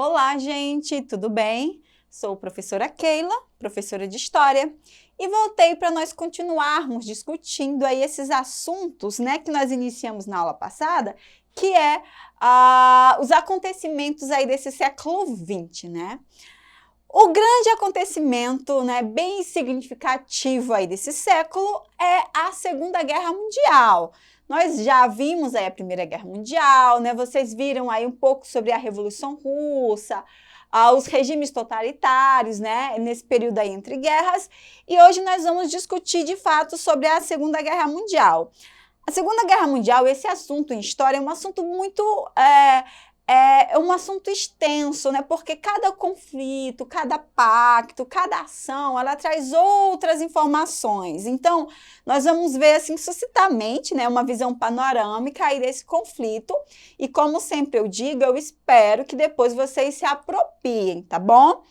Olá, gente, tudo bem? Sou a professora Keila, professora de História, e voltei para nós continuarmos discutindo aí esses assuntos, né, que nós iniciamos na aula passada, que é os acontecimentos aí desse século XX, né? O grande acontecimento, né, bem significativo aí desse século é a Segunda Guerra Mundial. Nós já vimos aí a Primeira Guerra Mundial, né? Vocês viram aí um pouco sobre a Revolução Russa, os regimes totalitários, né? Nesse período aí entre guerras. E hoje nós vamos discutir de fato sobre a Segunda Guerra Mundial. A Segunda Guerra Mundial, esse assunto em história é um assunto muito é um assunto extenso, né? Porque cada conflito, cada pacto, cada ação, ela traz outras informações. Então, nós vamos ver assim sucintamente, né, uma visão panorâmica aí desse conflito. E como sempre eu digo, eu espero que depois vocês se apropriem, tá bom?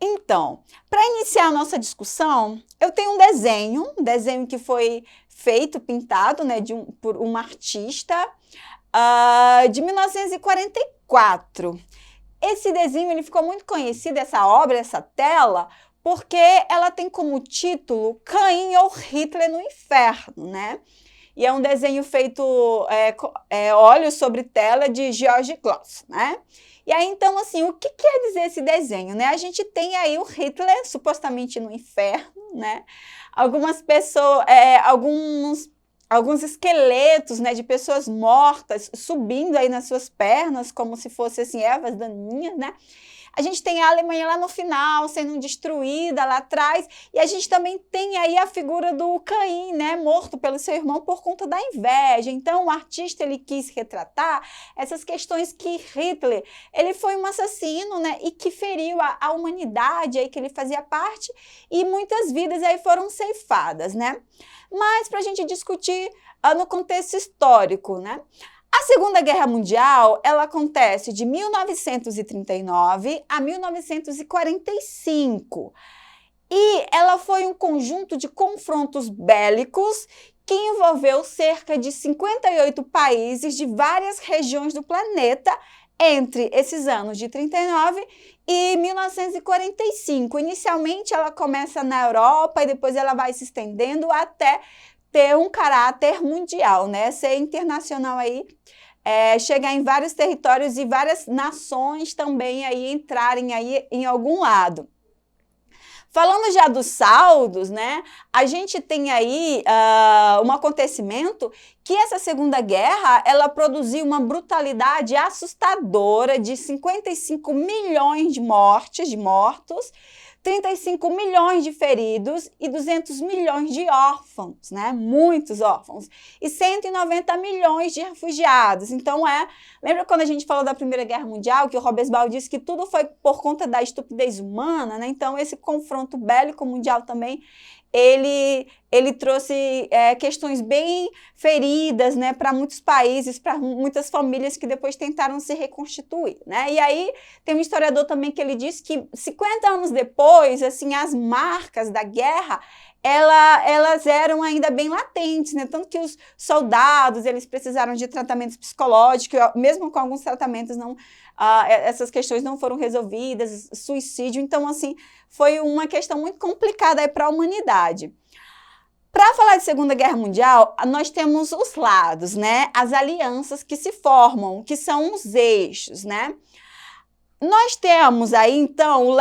Então, para iniciar a nossa discussão, eu tenho um desenho que foi feito, pintado, né, por um artista, de 1944. Esse desenho ele ficou muito conhecido, essa obra, essa tela, porque ela tem como título Caim ou Hitler no Inferno, né? E é um desenho feito óleo sobre tela de George Grosz, né? E aí, então, assim, o que quer dizer esse desenho, né? A gente tem aí o Hitler supostamente no inferno, né? Algumas pessoas, alguns esqueletos, né, de pessoas mortas subindo aí nas suas pernas, como se fossem assim, ervas daninhas, né? A gente tem a Alemanha lá no final, sendo destruída lá atrás, e a gente também tem aí a figura do Caim, né, morto pelo seu irmão por conta da inveja. Então, o artista, ele quis retratar essas questões que Hitler, ele foi um assassino, né, e que feriu a humanidade aí que ele fazia parte, e muitas vidas aí foram ceifadas, né? Mas para a gente discutir no contexto histórico, né? A Segunda Guerra Mundial, ela acontece de 1939 a 1945. E ela foi um conjunto de confrontos bélicos que envolveu cerca de 58 países de várias regiões do planeta entre esses anos de 39 e 1945. Inicialmente, ela começa na Europa e depois ela vai se estendendo até ter um caráter mundial, né? Ser internacional aí, chegar em vários territórios e várias nações também aí entrarem aí em algum lado. Falando já dos saldos, né, a gente tem aí um acontecimento que essa Segunda Guerra, ela produziu uma brutalidade assustadora de 55 milhões de mortos, 35 milhões de feridos e 200 milhões de órfãos, né? Muitos órfãos. E 190 milhões de refugiados. Então, lembra quando a gente falou da Primeira Guerra Mundial, que o Robespierre disse que tudo foi por conta da estupidez humana, né? Então, esse confronto bélico mundial também, ele trouxe questões bem feridas, né, para muitos países, para muitas famílias que depois tentaram se reconstituir, né? E aí tem um historiador também que ele diz que 50 anos depois, assim, as marcas da guerra, elas eram ainda bem latentes, né? Tanto que os soldados, eles precisaram de tratamentos psicológicos, mesmo com alguns tratamentos essas questões não foram resolvidas, suicídio. Então, assim, foi uma questão muito complicada para a humanidade. Para falar de Segunda Guerra Mundial, nós temos os lados, né? As alianças que se formam, que são os eixos, né? Nós temos aí, então,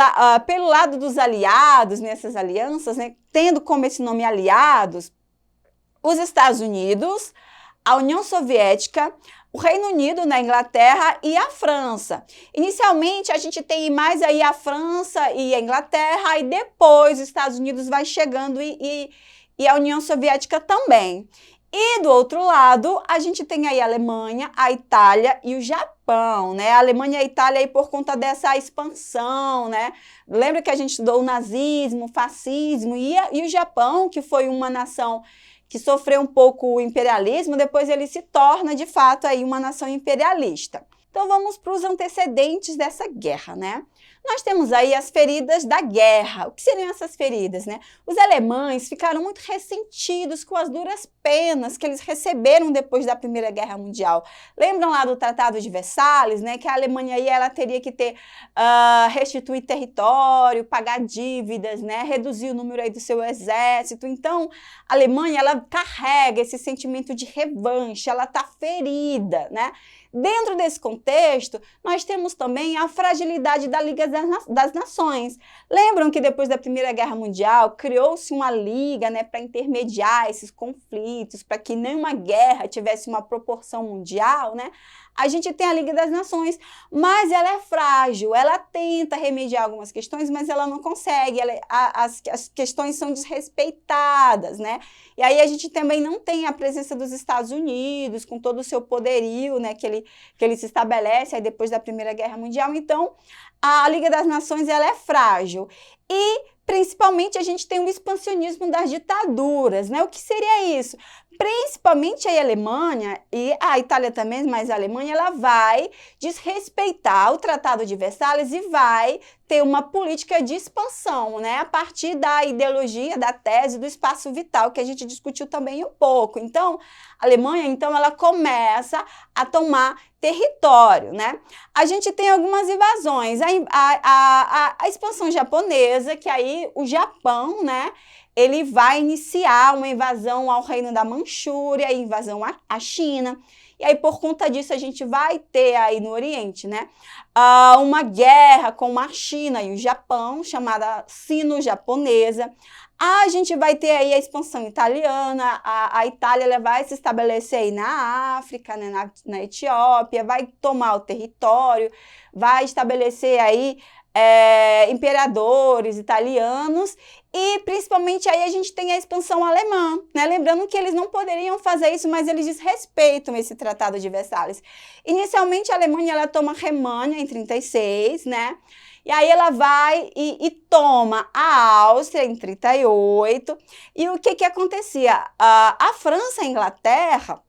pelo lado dos aliados, nessas alianças, né, tendo como esse nome aliados, os Estados Unidos, a União Soviética, o Reino Unido, na Inglaterra e a França. Inicialmente, a gente tem mais aí a França e a Inglaterra, e depois os Estados Unidos vai chegando e a União Soviética também. E do outro lado, a gente tem aí a Alemanha, a Itália e o Japão, né? A Alemanha e a Itália aí por conta dessa expansão, né? Lembra que a gente estudou o nazismo, o fascismo e o Japão, que foi uma nação que sofreu um pouco o imperialismo, depois ele se torna, de fato, aí uma nação imperialista. Então, vamos para os antecedentes dessa guerra, né? Nós temos aí as feridas da guerra. O que seriam essas feridas, né? Os alemães ficaram muito ressentidos com as duras penas que eles receberam depois da Primeira Guerra Mundial. Lembram lá do Tratado de Versalhes, né? Que a Alemanha aí ela teria que restituir território, pagar dívidas, né? Reduzir o número aí do seu exército. Então, a Alemanha ela carrega esse sentimento de revanche, ela está ferida, né? Dentro desse contexto, nós temos também a fragilidade da Liga das Nações. Lembram que depois da Primeira Guerra Mundial, criou-se uma liga, né, para intermediar esses conflitos, para que nenhuma guerra tivesse uma proporção mundial, né? A gente tem a Liga das Nações, mas ela é frágil, ela tenta remediar algumas questões, mas ela não consegue, as questões são desrespeitadas, né? E aí a gente também não tem a presença dos Estados Unidos, com todo o seu poderio, né, que ele se estabelece aí depois da Primeira Guerra Mundial. Então, a Liga das Nações ela é frágil. E, principalmente, a gente tem o expansionismo das ditaduras, né? O que seria isso? Principalmente a Alemanha, e a Itália também, mas a Alemanha, ela vai desrespeitar o Tratado de Versalhes e vai ter uma política de expansão, né? A partir da ideologia, da tese do espaço vital, que a gente discutiu também um pouco. Então, a Alemanha, então, ela começa a tomar território, né? A gente tem algumas invasões, a expansão japonesa, que aí o Japão, né? Ele vai iniciar uma invasão ao reino da Manchúria, invasão à China. E aí, por conta disso, a gente vai ter aí no Oriente, né, uma guerra com a China e o Japão, chamada Sino-Japonesa. A gente vai ter aí a expansão italiana, a Itália ela vai se estabelecer aí na África, né, na Etiópia, vai tomar o território, vai estabelecer aí imperadores italianos e principalmente aí a gente tem a expansão alemã, né? Lembrando que eles não poderiam fazer isso, mas eles desrespeitam esse Tratado de Versalhes. Inicialmente a Alemanha ela toma Remânia em 36, né? E aí ela vai e toma a Áustria em 38. E o que acontecia? A França e a Inglaterra,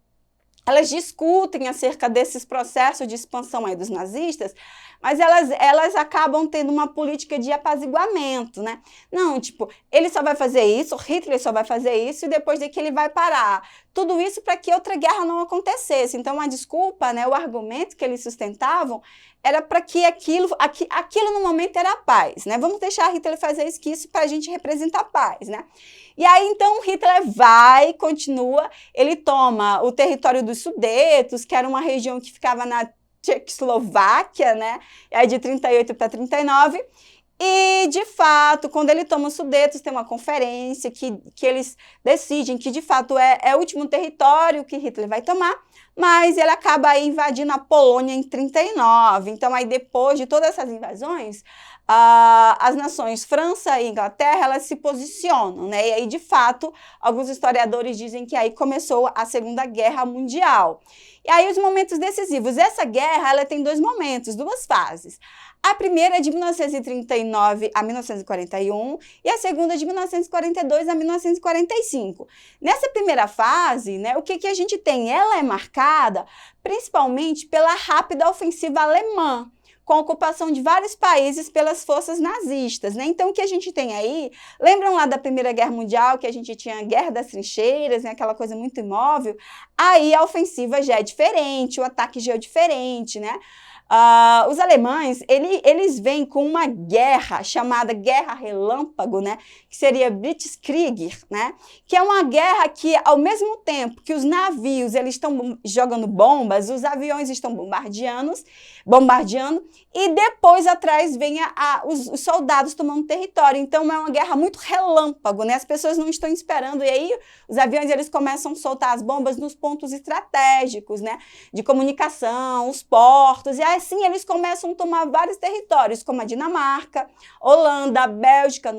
elas discutem acerca desses processos de expansão aí dos nazistas, mas elas acabam tendo uma política de apaziguamento, né? Não, tipo, ele só vai fazer isso, Hitler só vai fazer isso e depois daqui ele vai parar. Tudo isso para que outra guerra não acontecesse. Então, a desculpa, né, o argumento que eles sustentavam era para que aquilo no momento era a paz, né? Vamos deixar Hitler fazer isso, que isso para a gente representa a paz, né? E aí, então, Hitler continua, ele toma o território dos Sudetos, que era uma região que ficava na Tchecoslováquia, né? Aí de 38 para 39. E, de fato, quando ele toma os Sudetos, tem uma conferência que eles decidem que, de fato, é o último território que Hitler vai tomar, mas ele acaba aí invadindo a Polônia em 39. Então, aí depois de todas essas invasões, as nações França e Inglaterra, elas se posicionam, né? E aí, de fato, alguns historiadores dizem que aí começou a Segunda Guerra Mundial. E aí, os momentos decisivos. Essa guerra, ela tem dois momentos, duas fases. A primeira é de 1939 a 1941 e a segunda de 1942 a 1945. Nessa primeira fase, né, o que a gente tem? Ela é marcada principalmente pela rápida ofensiva alemã, com a ocupação de vários países pelas forças nazistas, né? Então, o que a gente tem aí, lembram lá da Primeira Guerra Mundial, que a gente tinha a Guerra das Trincheiras, né? Aquela coisa muito imóvel? Aí a ofensiva já é diferente, o ataque já é diferente, né? Os alemães, eles vêm com uma guerra chamada Guerra Relâmpago, né? Que seria Blitzkrieg, né? Que é uma guerra que, ao mesmo tempo que os navios eles estão jogando bombas, os aviões estão bombardeando, e depois atrás vem os soldados tomando território. Então, é uma guerra muito relâmpago, né? As pessoas não estão esperando, e aí os aviões eles começam a soltar as bombas nos pontos estratégicos, né? De comunicação, os portos, e assim eles começam a tomar vários territórios, como a Dinamarca, Holanda, Bélgica,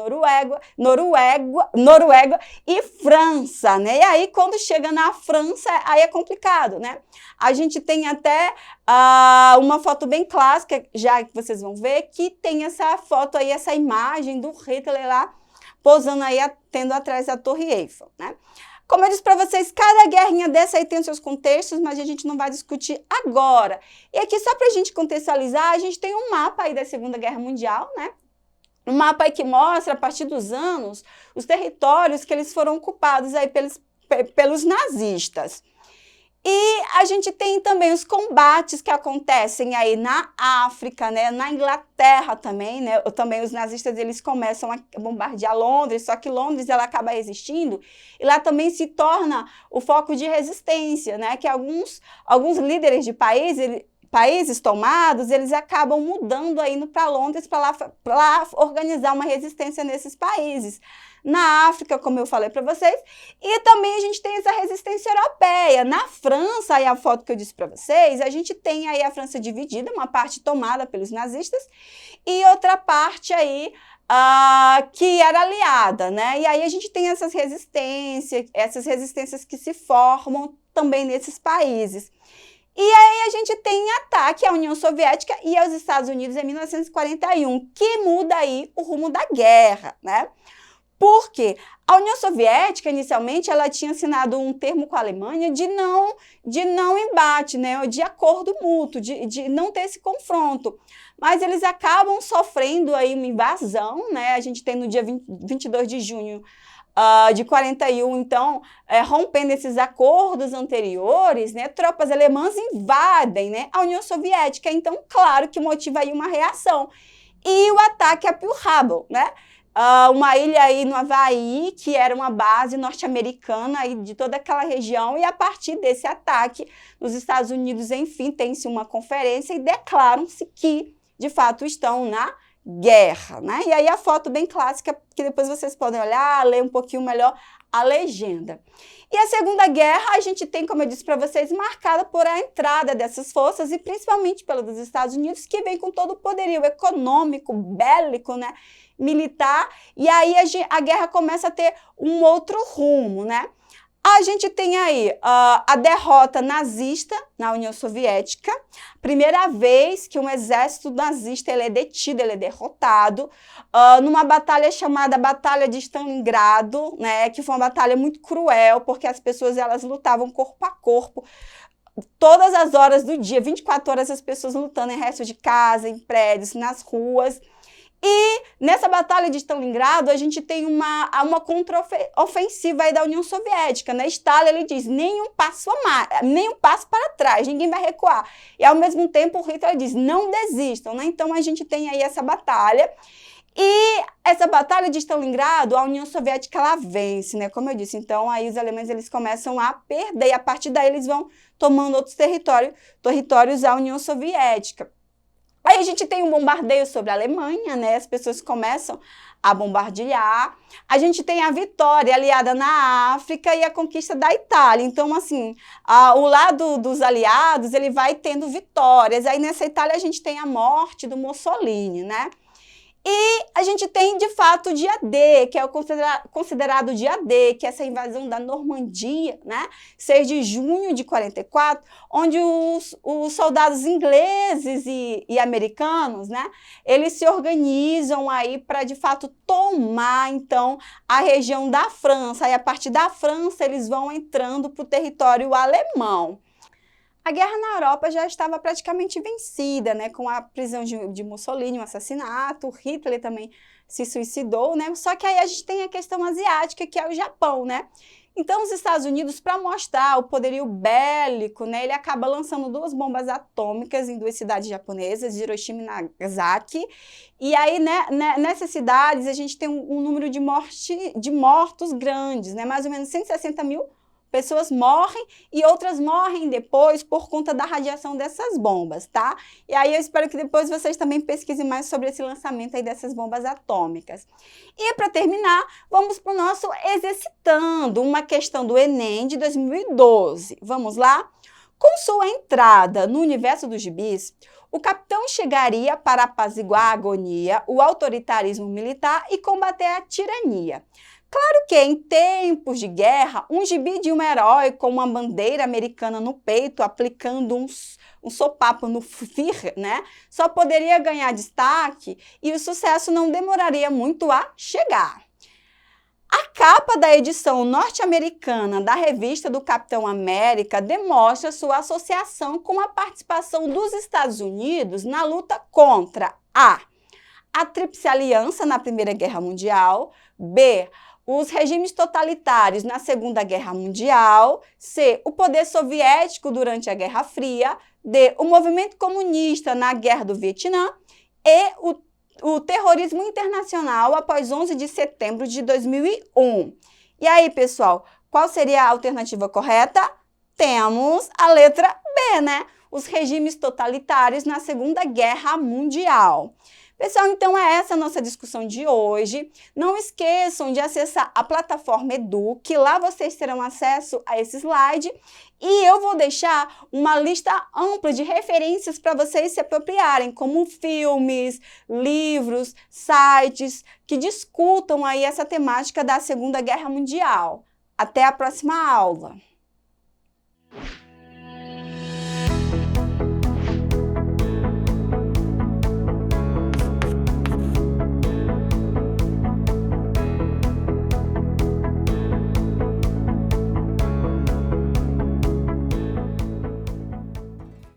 Noruega e França, né? E aí, quando chega na França, aí é complicado, né? A gente tem até uma foto bem clássica, já que vocês vão ver, que tem essa foto aí, essa imagem do Hitler lá, posando aí, tendo atrás da Torre Eiffel, né? Como eu disse para vocês, cada guerrinha dessa aí tem os seus contextos, mas a gente não vai discutir agora. E aqui, só para a gente contextualizar, a gente tem um mapa aí da Segunda Guerra Mundial, né? Um mapa aí que mostra, a partir dos anos, os territórios que eles foram ocupados aí pelos nazistas. E a gente tem também os combates que acontecem aí na África, né, na Inglaterra também, né, também os nazistas eles começam a bombardear Londres, só que Londres ela acaba resistindo e lá também se torna o foco de resistência, né, que alguns líderes de países tomados, eles acabam mudando aí para Londres para lá organizar uma resistência nesses países. Na África, como eu falei para vocês, e também a gente tem essa resistência europeia. Na França, aí a foto que eu disse para vocês, a gente tem aí a França dividida, uma parte tomada pelos nazistas e outra parte aí que era aliada, né? E aí a gente tem essas resistências que se formam também nesses países. E aí a gente tem ataque à União Soviética e aos Estados Unidos em 1941, que muda aí o rumo da guerra, né? Por quê? A União Soviética, inicialmente, ela tinha assinado um termo com a Alemanha de não embate, né? De acordo mútuo, de não ter esse confronto. Mas eles acabam sofrendo aí uma invasão, né? A gente tem no dia 22 de junho de 41, então, rompendo esses acordos anteriores, né? Tropas alemãs invadem, né, a União Soviética. Então, claro que motiva aí uma reação. E o ataque a Pearl Harbor, né? Uma ilha aí no Havaí, que era uma base norte-americana aí de toda aquela região, e a partir desse ataque, os Estados Unidos, enfim, tem-se uma conferência e declaram-se que, de fato, estão na guerra, né? E aí a foto bem clássica, que depois vocês podem olhar, ler um pouquinho melhor a legenda. E a Segunda Guerra, a gente tem, como eu disse para vocês, marcada por a entrada dessas forças, e principalmente pela dos Estados Unidos, que vem com todo o poderio econômico, bélico, né, militar, e aí a guerra começa a ter um outro rumo, né? A gente tem aí a derrota nazista na União Soviética, primeira vez que um exército nazista ele é detido, ele é derrotado, numa batalha chamada Batalha de Stalingrado, né, que foi uma batalha muito cruel, porque as pessoas elas lutavam corpo a corpo, todas as horas do dia, 24 horas as pessoas lutando em restos de casa, em prédios, nas ruas. E nessa batalha de Stalingrado, a gente tem uma contraofensiva aí da União Soviética, né? Stalin, ele diz, nem um passo para trás, ninguém vai recuar. E ao mesmo tempo o Hitler diz, não desistam, né? Então a gente tem aí essa batalha. E essa batalha de Stalingrado, a União Soviética, ela vence, né? Como eu disse, então aí os alemães eles começam a perder, e a partir daí eles vão tomando outros territórios da União Soviética. Aí a gente tem um bombardeio sobre a Alemanha, né? As pessoas começam a bombardear. A gente tem a vitória aliada na África e a conquista da Itália. Então, assim, o lado dos aliados, ele vai tendo vitórias. Aí nessa Itália a gente tem a morte do Mussolini, né? E a gente tem, de fato, o dia D, que é o considerado o dia D, que é essa invasão da Normandia, né? 6 de junho de 44, onde os soldados ingleses e americanos, né? Eles se organizam aí para, de fato, tomar, então, a região da França. E a partir da França, eles vão entrando para o território alemão. A guerra na Europa já estava praticamente vencida, né, com a prisão de Mussolini, um assassinato, Hitler também se suicidou, né, só que aí a gente tem a questão asiática, que é o Japão, né. Então, os Estados Unidos, para mostrar o poderio bélico, né, ele acaba lançando 2 bombas atômicas em 2 cidades japonesas, Hiroshima e Nagasaki, e aí, né, nessas cidades, a gente tem um número de mortos grandes, né, mais ou menos 160 mil pessoas morrem e outras morrem depois por conta da radiação dessas bombas, tá? E aí eu espero que depois vocês também pesquisem mais sobre esse lançamento aí dessas bombas atômicas. E para terminar, vamos para o nosso Exercitando, uma questão do Enem de 2012. Vamos lá? Com sua entrada no universo dos gibis, o capitão chegaria para apaziguar a agonia, o autoritarismo militar e combater a tirania. Claro que em tempos de guerra, um gibi de um herói com uma bandeira americana no peito, aplicando um sopapo no Führer, né, só poderia ganhar destaque e o sucesso não demoraria muito a chegar. A capa da edição norte-americana da revista do Capitão América demonstra sua associação com a participação dos Estados Unidos na luta contra a Tríplice Aliança na Primeira Guerra Mundial, B, os regimes totalitários na Segunda Guerra Mundial, C, o poder soviético durante a Guerra Fria, D, o movimento comunista na Guerra do Vietnã e o terrorismo internacional após 11 de setembro de 2001. E aí, pessoal, qual seria a alternativa correta? Temos a letra B, né? Os regimes totalitários na Segunda Guerra Mundial. Pessoal, então essa a nossa discussão de hoje. Não esqueçam de acessar a plataforma Edu, que lá vocês terão acesso a esse slide. E eu vou deixar uma lista ampla de referências para vocês se apropriarem, como filmes, livros, sites que discutam aí essa temática da Segunda Guerra Mundial. Até a próxima aula!